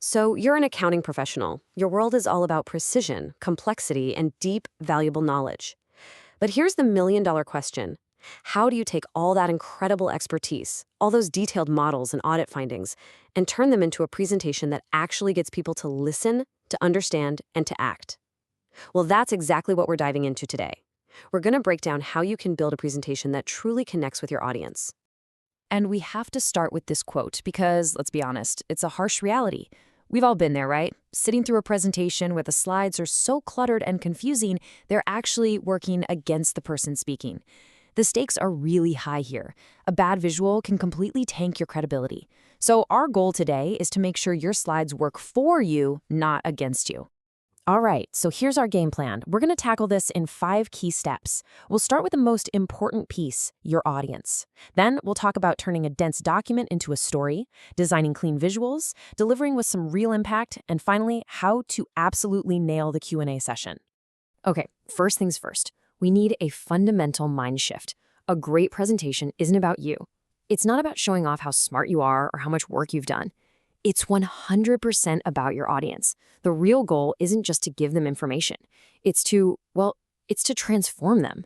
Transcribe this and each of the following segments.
So, you're an accounting professional. Your world is all about precision, complexity, and deep, valuable knowledge. But here's the million-dollar question. How do you take all that incredible expertise, all those detailed models and audit findings, and turn them into a presentation that actually gets people to listen, to understand, and to act? Well, that's exactly what we're diving into today. We're going to break down how you can build a presentation that truly connects with your audience. And we have to start with this quote because, let's be honest, it's a harsh reality. We've all been there, right? Sitting through a presentation where the slides are so cluttered and confusing, they're actually working against the person speaking. The stakes are really high here. A bad visual can completely tank your credibility. So our goal today is to make sure your slides work for you, not against you. All right, so here's our game plan. We're going to tackle this in 5 key steps. We'll start with the most important piece, your audience. Then we'll talk about turning a dense document into a story, designing clean visuals, delivering with some real impact, and finally, how to absolutely nail the Q&A session. Okay, first things first. We need a fundamental mind shift. A great presentation isn't about you. It's not about showing off how smart you are or how much work you've done. It's 100% about your audience. The real goal isn't just to give them information. It's to transform them.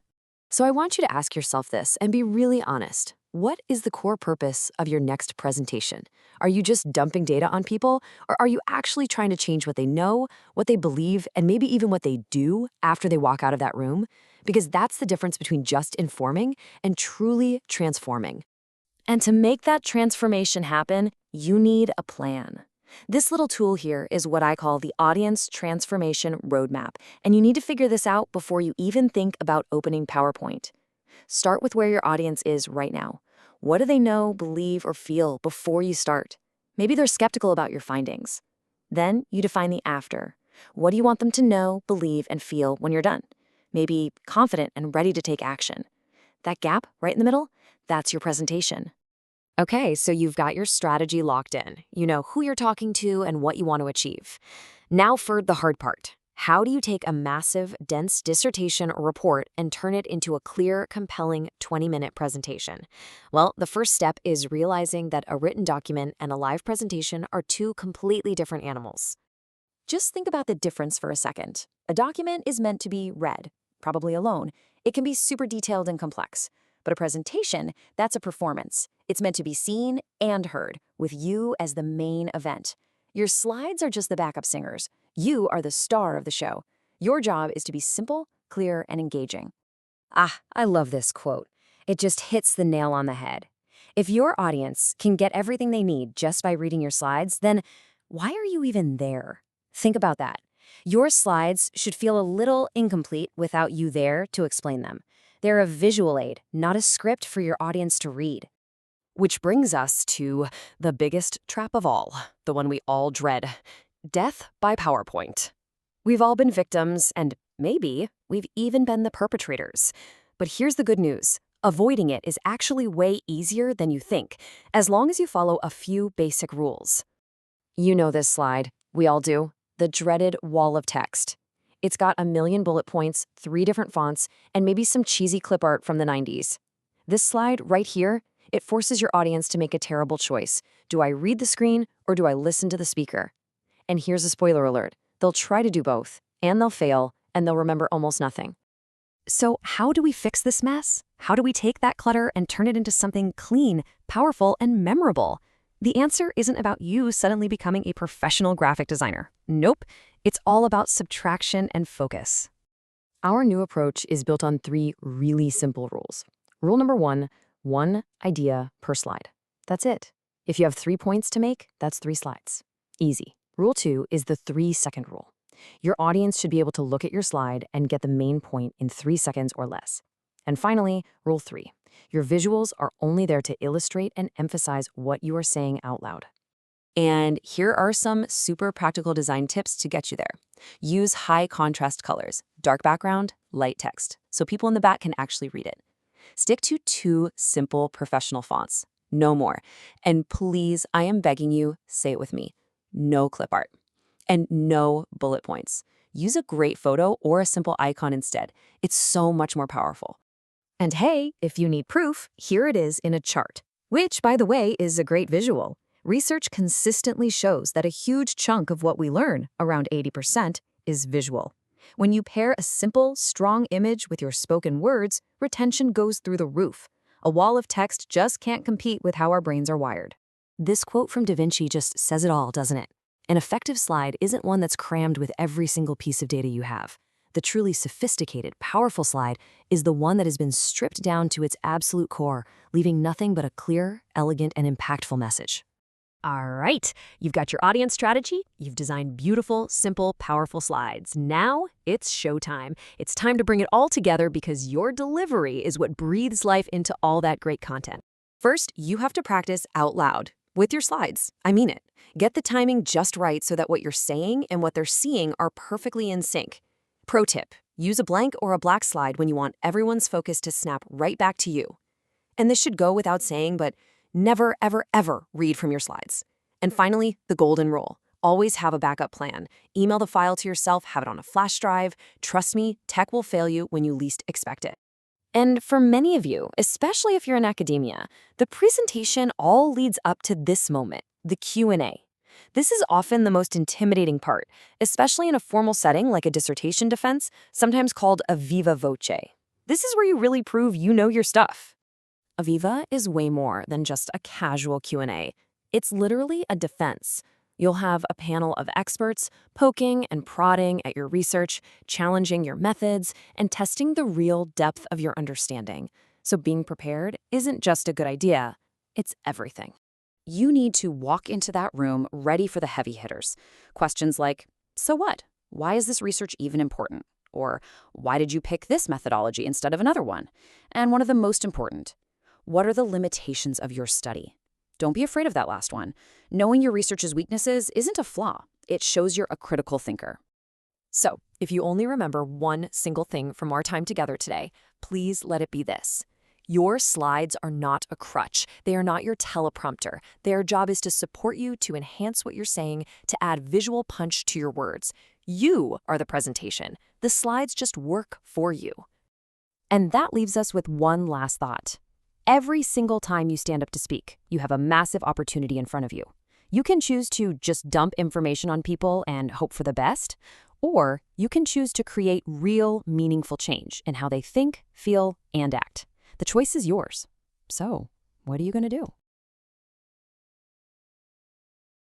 So I want you to ask yourself this and be really honest. What is the core purpose of your next presentation? Are you just dumping data on people, or are you actually trying to change what they know, what they believe, and maybe even what they do after they walk out of that room? Because that's the difference between just informing and truly transforming. And to make that transformation happen, you need a plan. This little tool here is what I call the Audience Transformation Roadmap, and you need to figure this out before you even think about opening PowerPoint. Start with where your audience is right now. What do they know, believe, or feel before you start? Maybe they're skeptical about your findings. Then you define the after. What do you want them to know, believe, and feel when you're done? Maybe confident and ready to take action. That gap right in the middle, that's your presentation. Okay, so you've got your strategy locked in. You know who you're talking to and what you want to achieve. Now for the hard part. How do you take a massive, dense dissertation or report and turn it into a clear, compelling 20-minute presentation? Well, the first step is realizing that a written document and a live presentation are two completely different animals. Just think about the difference for a second. A document is meant to be read, probably alone. It can be super detailed and complex. But a presentation, that's a performance. It's meant to be seen and heard, with you as the main event. Your slides are just the backup singers. You are the star of the show. Your job is to be simple, clear, and engaging. I love this quote. It just hits the nail on the head. If your audience can get everything they need just by reading your slides, then why are you even there? Think about that. Your slides should feel a little incomplete without you there to explain them. They're a visual aid, not a script for your audience to read. Which brings us to the biggest trap of all, the one we all dread: death by PowerPoint. We've all been victims, and maybe we've even been the perpetrators. But here's the good news. Avoiding it is actually way easier than you think, as long as you follow a few basic rules. You know this slide. We all do. The dreaded wall of text. It's got 1,000,000 bullet points, 3 different fonts, and maybe some cheesy clip art from the 90s. This slide right here, it forces your audience to make a terrible choice. Do I read the screen or do I listen to the speaker? And here's a spoiler alert. They'll try to do both, and they'll fail, and they'll remember almost nothing. So how do we fix this mess? How do we take that clutter and turn it into something clean, powerful, and memorable? The answer isn't about you suddenly becoming a professional graphic designer. Nope. It's all about subtraction and focus. Our new approach is built on 3 really simple rules. Rule number 1, 1 idea per slide. That's it. If you have 3 points to make, that's 3 slides. Easy. Rule 2 is the 3-second rule. Your audience should be able to look at your slide and get the main point in 3 seconds or less. And finally, rule 3. Your visuals are only there to illustrate and emphasize what you are saying out loud. And here are some super practical design tips to get you there. Use high contrast colors, dark background, light text, so people in the back can actually read it. Stick to 2 simple professional fonts, no more. And please, I am begging you, say it with me, no clip art. And no bullet points. Use a great photo or a simple icon instead. It's so much more powerful. And hey, if you need proof, here it is in a chart, which, by the way, is a great visual. Research consistently shows that a huge chunk of what we learn, around 80%, is visual. When you pair a simple, strong image with your spoken words, retention goes through the roof. A wall of text just can't compete with how our brains are wired. This quote from Da Vinci just says it all, doesn't it? An effective slide isn't one that's crammed with every single piece of data you have. The truly sophisticated, powerful slide is the one that has been stripped down to its absolute core, leaving nothing but a clear, elegant, and impactful message. All right, you've got your audience strategy, you've designed beautiful, simple, powerful slides. Now it's showtime. It's time to bring it all together because your delivery is what breathes life into all that great content. First, you have to practice out loud with your slides. I mean it. Get the timing just right so that what you're saying and what they're seeing are perfectly in sync. Pro tip, use a blank or a black slide when you want everyone's focus to snap right back to you. And this should go without saying, but never, ever, ever read from your slides. And finally, the golden rule. Always have a backup plan. Email the file to yourself, have it on a flash drive. Trust me, tech will fail you when you least expect it. And for many of you, especially if you're in academia, the presentation all leads up to this moment, the Q&A. This is often the most intimidating part, especially in a formal setting like a dissertation defense, sometimes called a Viva Voce. This is where you really prove you know your stuff. A Viva is way more than just a casual Q&A. It's literally a defense. You'll have a panel of experts poking and prodding at your research, challenging your methods, and testing the real depth of your understanding. So being prepared isn't just a good idea, it's everything. You need to walk into that room ready for the heavy hitters. Questions like, so what? Why is this research even important? Or why did you pick this methodology instead of another one? And one of the most important, what are the limitations of your study? Don't be afraid of that last one. Knowing your research's weaknesses isn't a flaw. It shows you're a critical thinker. So, if you only remember one single thing from our time together today, please let it be this. Your slides are not a crutch. They are not your teleprompter. Their job is to support you, to enhance what you're saying, to add visual punch to your words. You are the presentation. The slides just work for you. And that leaves us with one last thought. Every single time you stand up to speak, you have a massive opportunity in front of you. You can choose to just dump information on people and hope for the best, or you can choose to create real, meaningful change in how they think, feel, and act. The choice is yours. So, what are you going to do?